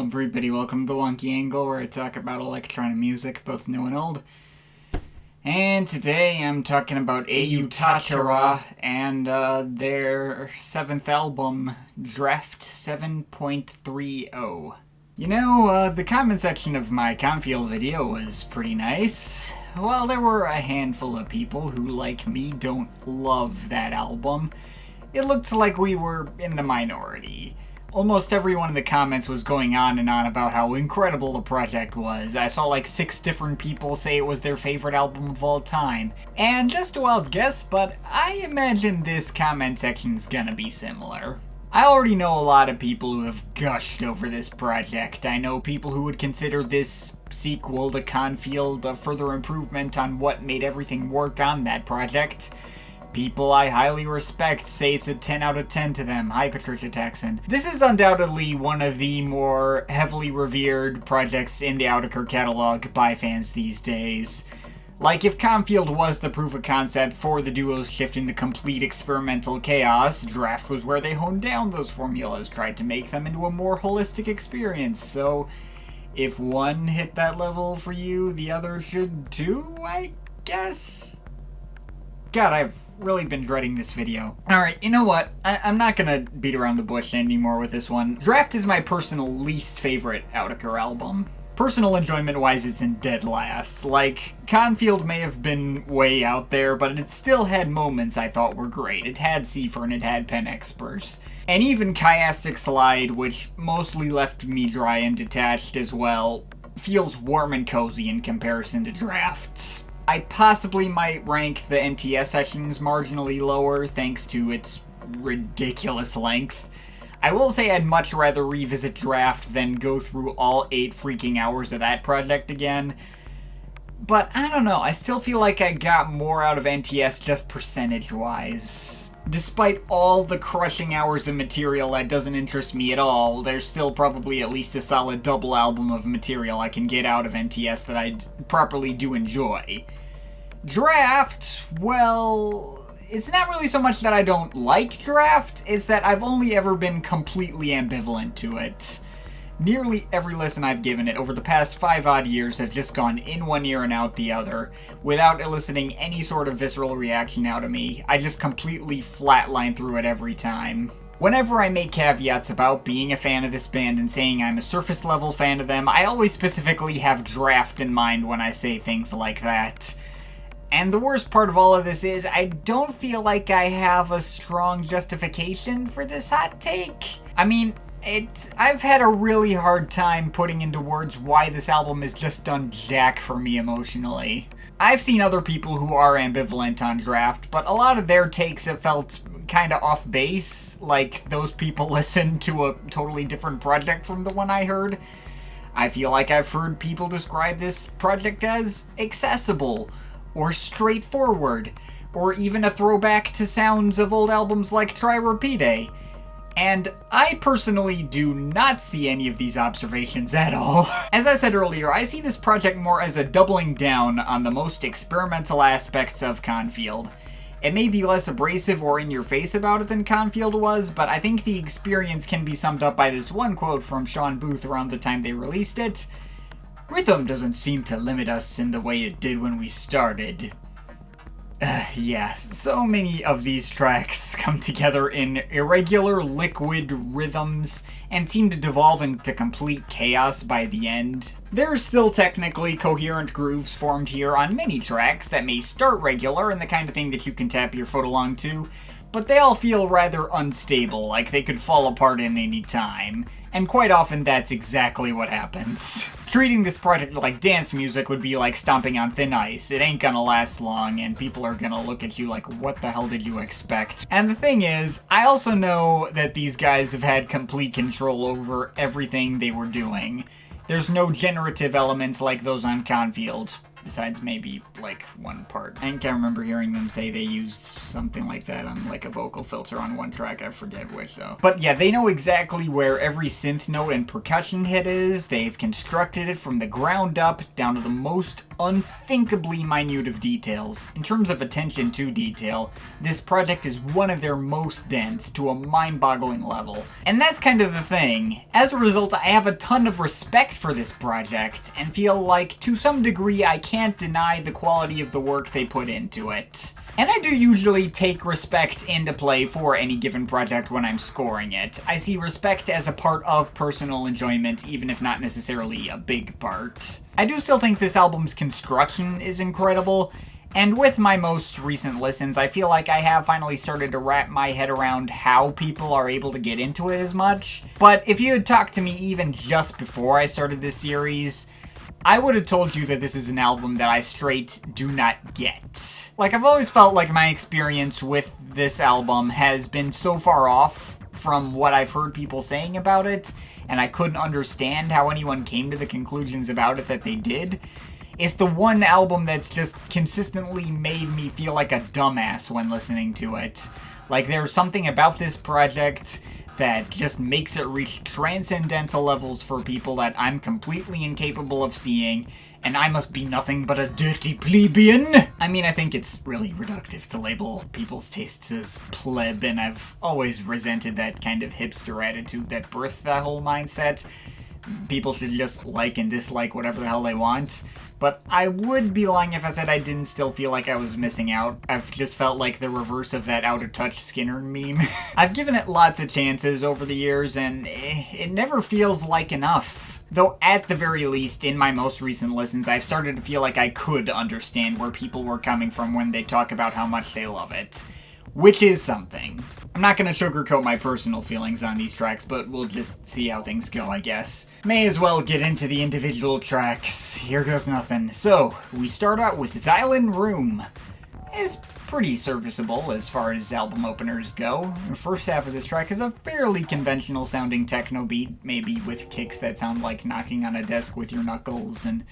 Hello everybody, welcome to the Wonky Angle, where I talk about electronic music, both new and old. And today I'm talking about Autechre and their 7th album, Draft 7.30. You know, the comment section of my Confield video was pretty nice. While there were a handful of people who, like me, don't love that album, it looked like we were in the minority. Almost everyone in the comments was going on and on about how incredible the project was. I saw like 6 different people say it was their favorite album of all time. And just a wild guess, but I imagine this comment section's gonna be similar. I already know a lot of people who have gushed over this project. I know people who would consider this sequel to Confield a further improvement on what made everything work on that project. People I highly respect say it's a 10 out of 10 to them. Hi, Patricia Texan. This is undoubtedly one of the more heavily revered projects in the Autechre catalog by fans these days. Like, if Confield was the proof of concept for the duo's shift into complete experimental chaos, Draft was where they honed down those formulas, tried to make them into a more holistic experience. So, if one hit that level for you, the other should too, I guess? God, I've really been dreading this video. Alright, you know what? I'm not gonna beat around the bush anymore with this one. Draft is my personal least favorite Autechre album. Personal enjoyment-wise, it's in dead last. Like, Confield may have been way out there, but it still had moments I thought were great. It had Cipher and it had Pen Experts. And even Chiastic Slide, which mostly left me dry and detached as well, feels warm and cozy in comparison to Draft. I possibly might rank the NTS sessions marginally lower thanks to its ridiculous length. I will say I'd much rather revisit Draft than go through all 8 freaking hours of that project again. But I don't know, I still feel like I got more out of NTS just percentage-wise. Despite all the crushing hours of material that doesn't interest me at all, there's still probably at least a solid double album of material I can get out of NTS that I properly do enjoy. Draft, well, it's not really so much that I don't like Draft, it's that I've only ever been completely ambivalent to it. Nearly every listen I've given it over the past 5 odd years have just gone in one ear and out the other, without eliciting any sort of visceral reaction out of me. I just completely flatline through it every time. Whenever I make caveats about being a fan of this band and saying I'm a surface level fan of them, I always specifically have Draft in mind when I say things like that. And the worst part of all of this is, I don't feel like I have a strong justification for this hot take. I mean, I've had a really hard time putting into words why this album has just done jack for me emotionally. I've seen other people who are ambivalent on Draft, but a lot of their takes have felt kinda off base, like those people listened to a totally different project from the one I heard. I feel like I've heard people describe this project as accessible, or straightforward, or even a throwback to sounds of old albums like Surripere. And I personally do not see any of these observations at all. As I said earlier, I see this project more as a doubling down on the most experimental aspects of Confield. It may be less abrasive or in your face about it than Confield was, but I think the experience can be summed up by this one quote from Sean Booth around the time they released it. "Rhythm doesn't seem to limit us in the way it did when we started." Yeah, so many of these tracks come together in irregular liquid rhythms and seem to devolve into complete chaos by the end. There are still technically coherent grooves formed here on many tracks that may start regular and the kind of thing that you can tap your foot along to, but they all feel rather unstable, like they could fall apart at any time. And quite often that's exactly what happens. Treating this project like dance music would be like stomping on thin ice. It ain't gonna last long, and people are gonna look at you like, what the hell did you expect? And the thing is, I also know that these guys have had complete control over everything they were doing. There's no generative elements like those on Confield. besides maybe like one part. I can't remember hearing them say they used something like that on like a vocal filter on one track. I forget which though. But yeah, they know exactly where every synth note and percussion hit is. They've constructed it from the ground up down to the most unthinkably minute of details. In terms of attention to detail, this project is one of their most dense to a mind-boggling level. And that's kind of the thing. As a result, I have a ton of respect for this project and feel like to some degree I can't deny the quality of the work they put into it. And I do usually take respect into play for any given project when I'm scoring it. I see respect as a part of personal enjoyment, even if not necessarily a big part. I do still think this album's construction is incredible, and with my most recent listens, I feel like I have finally started to wrap my head around how people are able to get into it as much. But if you had talked to me even just before I started this series, I would have told you that this is an album that I straight do not get. Like, I've always felt like my experience with this album has been so far off from what I've heard people saying about it, and I couldn't understand how anyone came to the conclusions about it that they did. It's the one album that's just consistently made me feel like a dumbass when listening to it. Like, there's something about this project that just makes it reach transcendental levels for people that I'm completely incapable of seeing, and I must be nothing but a dirty plebeian. I mean, I think it's really reductive to label people's tastes as pleb, and I've always resented that kind of hipster attitude that birthed that whole mindset. People should just like and dislike whatever the hell they want. But I would be lying if I said I didn't still feel like I was missing out. I've just felt like the reverse of that out of touch Skinner meme. I've given it lots of chances over the years, and it never feels like enough. Though at the very least, in my most recent listens, I've started to feel like I could understand where people were coming from when they talk about how much they love it. Which is something. I'm not going to sugarcoat my personal feelings on these tracks, but we'll just see how things go, I guess. May as well get into the individual tracks. Here goes nothing. So, we start out with Xylem Room. It's pretty serviceable as far as album openers go. The first half of this track is a fairly conventional sounding techno beat, maybe with kicks that sound like knocking on a desk with your knuckles, and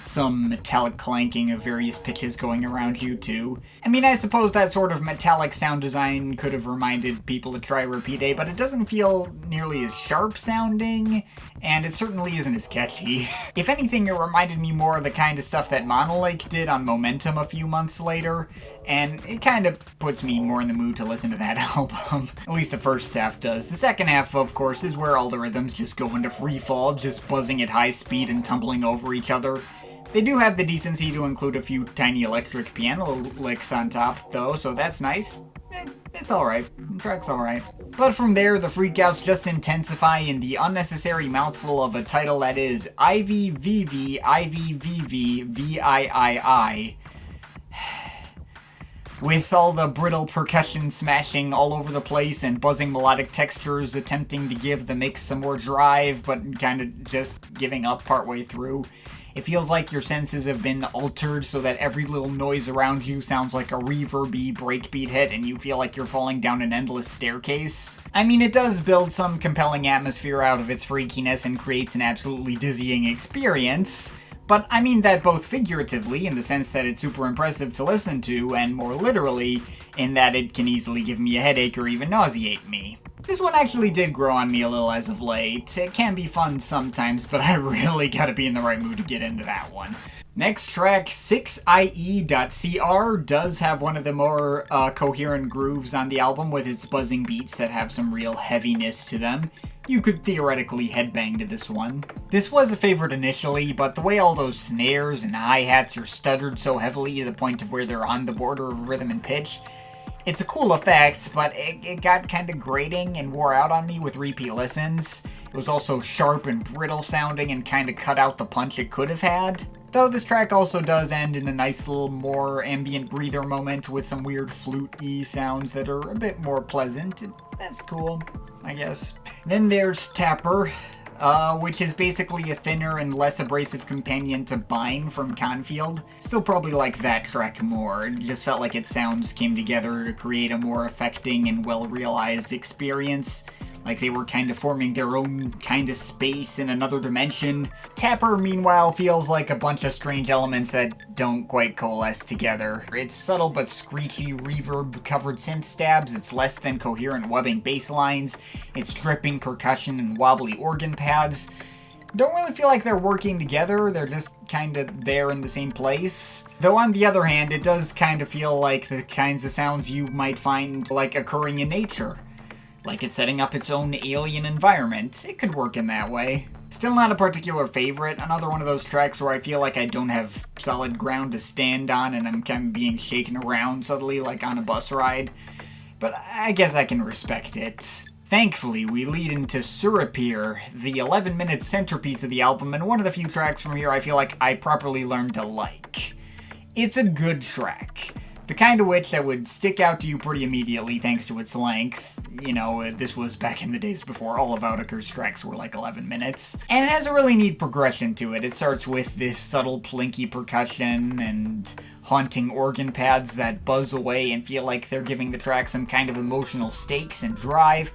some metallic clanking of various pitches going around you too. I mean, I suppose that sort of metallic sound design could have reminded people to try Repeat A, but it doesn't feel nearly as sharp sounding, and it certainly isn't as catchy. If anything, it reminded me more of the kind of stuff that Monolake did on Momentum a few months later, and it kind of puts me more in the mood to listen to that album. At least the first half does. The second half, of course, is where all the rhythms just go into free fall, just buzzing at high speed and tumbling over each other. They do have the decency to include a few tiny electric piano licks on top, though, so that's nice. It's alright. The track's alright. But from there, the freakouts just intensify in the unnecessary mouthful of a title that is IVVV, IVVV, VIII. With all the brittle percussion smashing all over the place and buzzing melodic textures attempting to give the mix some more drive, but kind of just giving up partway through. It feels like your senses have been altered so that every little noise around you sounds like a reverby breakbeat hit and you feel like you're falling down an endless staircase. I mean, it does build some compelling atmosphere out of its freakiness and creates an absolutely dizzying experience, but I mean that both figuratively, in the sense that it's super impressive to listen to, and more literally, in that it can easily give me a headache or even nauseate me. This one actually did grow on me a little as of late. It can be fun sometimes, but I really gotta be in the right mood to get into that one. Next track, 6IE.CR, does have one of the more coherent grooves on the album with its buzzing beats that have some real heaviness to them. You could theoretically headbang to this one. This was a favorite initially, but the way all those snares and hi-hats are stuttered so heavily to the point of where they're on the border of rhythm and pitch, it's a cool effect, but it got kind of grating and wore out on me with repeat listens. It was also sharp and brittle sounding and kind of cut out the punch it could have had. Though this track also does end in a nice little more ambient breather moment with some weird flute-y sounds that are a bit more pleasant. That's cool, I guess. Then there's Tapper, which is basically a thinner and less abrasive companion to Bine from Confield. Still probably like that track more. It just felt like its sounds came together to create a more affecting and well-realized experience. like they were kind of forming their own kind of space in another dimension. Tapper, meanwhile, feels like a bunch of strange elements that don't quite coalesce together. It's subtle but screechy reverb-covered synth stabs, it's less than coherent webbing bass lines, it's dripping percussion and wobbly organ pads. Don't really feel like they're working together, they're just kind of there in the same place. Though on the other hand, it does kind of feel like the kinds of sounds you might find like occurring in nature. Like it's setting up its own alien environment. It could work in that way. Still not a particular favorite. Another one of those tracks where I feel like I don't have solid ground to stand on and I'm kind of being shaken around subtly like on a bus ride. But I guess I can respect it. Thankfully, we lead into Surripere, the 11-minute centerpiece of the album, and one of the few tracks from here I feel like I properly learned to like. It's a good track. The kind of which that would stick out to you pretty immediately thanks to its length. You know, this was back in the days before all of Autechre's tracks were like 11 minutes. And it has a really neat progression to it. It starts with this subtle plinky percussion and haunting organ pads that buzz away and feel like they're giving the track some kind of emotional stakes and drive.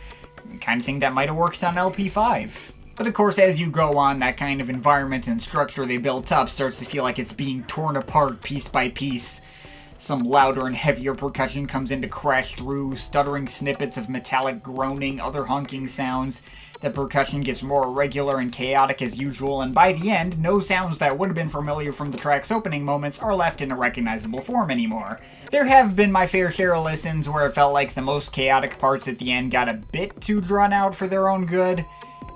Kind of thing that might have worked on LP5. But of course, as you go on, that kind of environment and structure they built up starts to feel like it's being torn apart piece by piece. Some louder and heavier percussion comes in to crash through, stuttering snippets of metallic groaning, other honking sounds. The percussion gets more irregular and chaotic as usual, and by the end, no sounds that would have been familiar from the track's opening moments are left in a recognizable form anymore. There have been my fair share of listens where it felt like the most chaotic parts at the end got a bit too drawn out for their own good,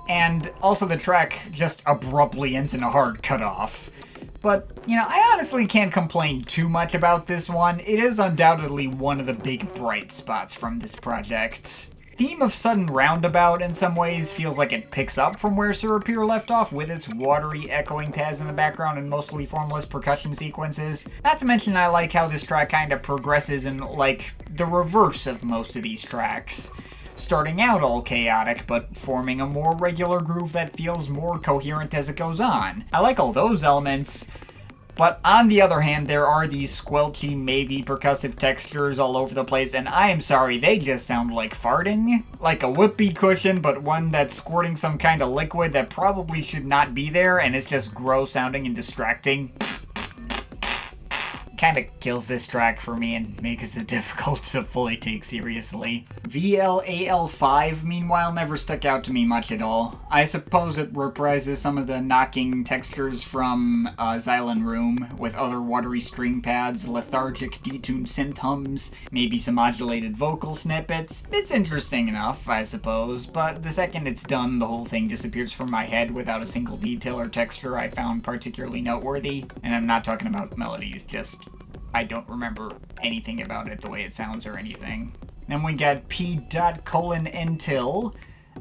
and also the track just abruptly ends in a hard cutoff. But, you know, I honestly can't complain too much about this one. It is undoubtedly one of the big bright spots from this project. Theme of Sudden Roundabout in some ways feels like it picks up from where Surripere left off with its watery echoing pads in the background and mostly formless percussion sequences. Not to mention I like how this track kind of progresses in like the reverse of most of these tracks. Starting out all chaotic, but forming a more regular groove that feels more coherent as it goes on. I like all those elements, but on the other hand, there are these squelchy, maybe percussive textures all over the place, and I am sorry, they just sound like farting. Like a whoopee cushion, but one that's squirting some kind of liquid that probably should not be there, and it's just gross sounding and distracting. Kind of kills this track for me and makes it difficult to fully take seriously. VLAL5, meanwhile, never stuck out to me much at all. I suppose it reprises some of the knocking textures from Xylan Room, with other watery string pads, lethargic detuned synth hums, maybe some modulated vocal snippets. It's interesting enough, I suppose, but the second it's done, the whole thing disappears from my head without a single detail or texture I found particularly noteworthy. And I'm not talking about melodies, just I don't remember anything about it, the way it sounds or anything. Then we got P.:until.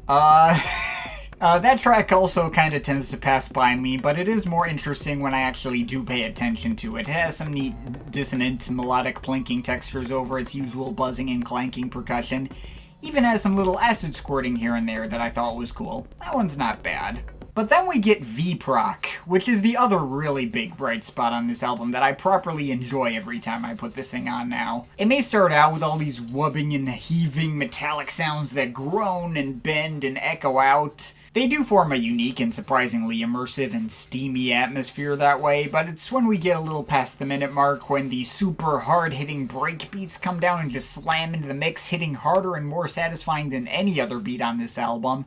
That track also kind of tends to pass by me, but it is more interesting when I actually do pay attention to it. It has some neat dissonant melodic plinking textures over its usual buzzing and clanking percussion. Even has some little acid squirting here and there that I thought was cool. That one's not bad. But then we get V-Proc, which is the other really big bright spot on this album that I properly enjoy every time I put this thing on now. It may start out with all these wubbing and heaving metallic sounds that groan and bend and echo out. They do form a unique and surprisingly immersive and steamy atmosphere that way, but it's when we get a little past the minute mark when the super hard-hitting break beats come down and just slam into the mix, hitting harder and more satisfying than any other beat on this album,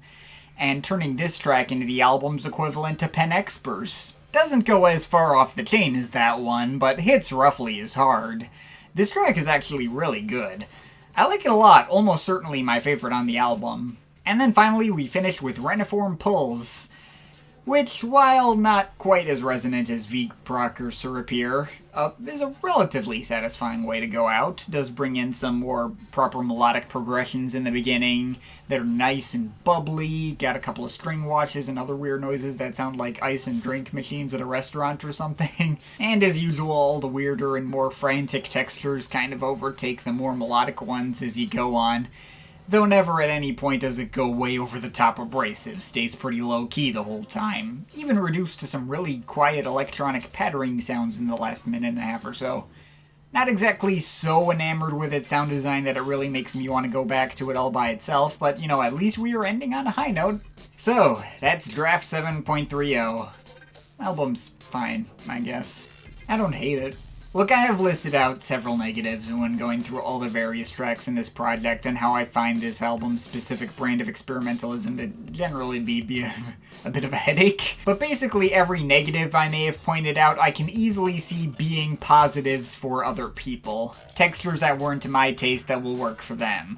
and turning this track into the album's equivalent to Pen Expers. Doesn't go as far off the chain as that one, but hits roughly as hard. This track is actually really good. I like it a lot, almost certainly my favorite on the album. And then finally we finish with Reniform Puls, which, while not quite as resonant as V-Proc or Surripere, is a relatively satisfying way to go out. Does bring in some more proper melodic progressions in the beginning that are nice and bubbly, got a couple of string washes and other weird noises that sound like ice and drink machines at a restaurant or something. And as usual, all the weirder and more frantic textures kind of overtake the more melodic ones as you go on. Though never at any point does it go way over the top abrasive, stays pretty low-key the whole time, even reduced to some really quiet electronic pattering sounds in the last minute and a half or so. Not exactly so enamored with its sound design that it really makes me want to go back to it all by itself, but you know, at least we are ending on a high note. So, that's Draft 7.30. Album's fine, I guess. I don't hate it. Look, I have listed out several negatives when going through all the various tracks in this project and how I find this album's specific brand of experimentalism to generally be a bit of a headache. But basically every negative I may have pointed out I can easily see being positives for other people. Textures that weren't to my taste that will work for them.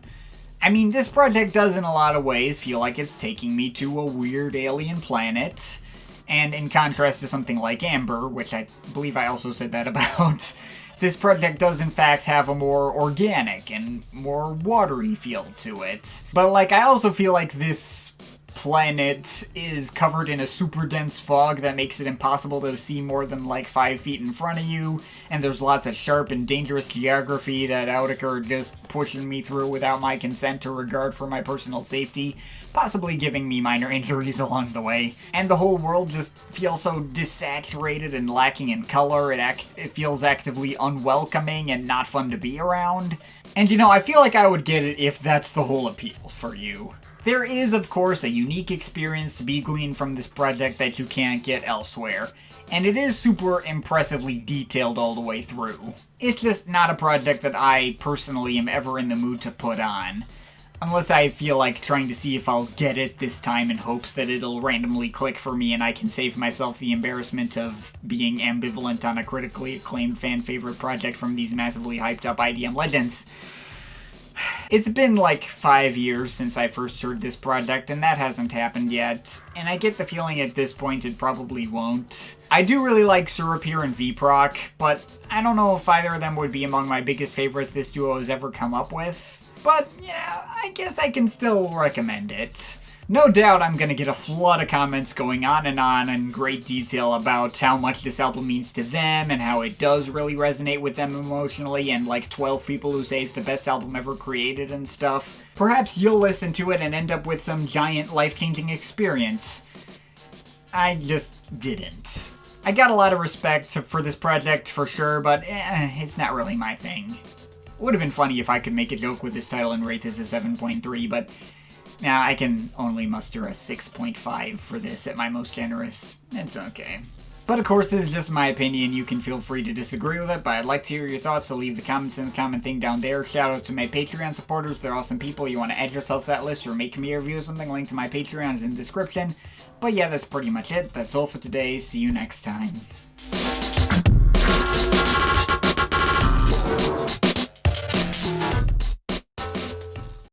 I mean, this project does in a lot of ways feel like it's taking me to a weird alien planet. And in contrast to something like Amber, which I believe I also said that about, this project does in fact have a more organic and more watery feel to it. But like, I also feel like this planet is covered in a super dense fog that makes it impossible to see more than like 5 feet in front of you, and there's lots of sharp and dangerous geography that Autechre just pushing me through without my consent or regard for my personal safety, possibly giving me minor injuries along the way. And the whole world just feels so desaturated and lacking in color, it feels actively unwelcoming and not fun to be around. And you know, I feel like I would get it if that's the whole appeal for you. There is, of course, a unique experience to be gleaned from this project that you can't get elsewhere, and it is super impressively detailed all the way through. It's just not a project that I personally am ever in the mood to put on, unless I feel like trying to see if I'll get it this time in hopes that it'll randomly click for me and I can save myself the embarrassment of being ambivalent on a critically acclaimed fan favorite project from these massively hyped up IDM legends. It's been like 5 years since I first heard this project, and that hasn't happened yet, and I get the feeling at this point it probably won't. I do really like Surripere and V-Proc, but I don't know if either of them would be among my biggest favorites this duo has ever come up with. But, yeah, I guess I can still recommend it. No doubt I'm gonna get a flood of comments going on in great detail about how much this album means to them and how it does really resonate with them emotionally, and like 12 people who say it's the best album ever created and stuff. Perhaps you'll listen to it and end up with some giant life-changing experience. I just didn't. I got a lot of respect for this project for sure, but it's not really my thing. Would have been funny if I could make a joke with this title and rate this a 7.3, but now I can only muster a 6.5 for this at my most generous. It's okay. But of course, this is just my opinion. You can feel free to disagree with it, but I'd like to hear your thoughts, so leave the comments in the comment thing down there. Shout out to my Patreon supporters. They're awesome people. You want to add yourself to that list or make me a review of something, link to my Patreon is in the description. But yeah, that's pretty much it. That's all for today. See you next time.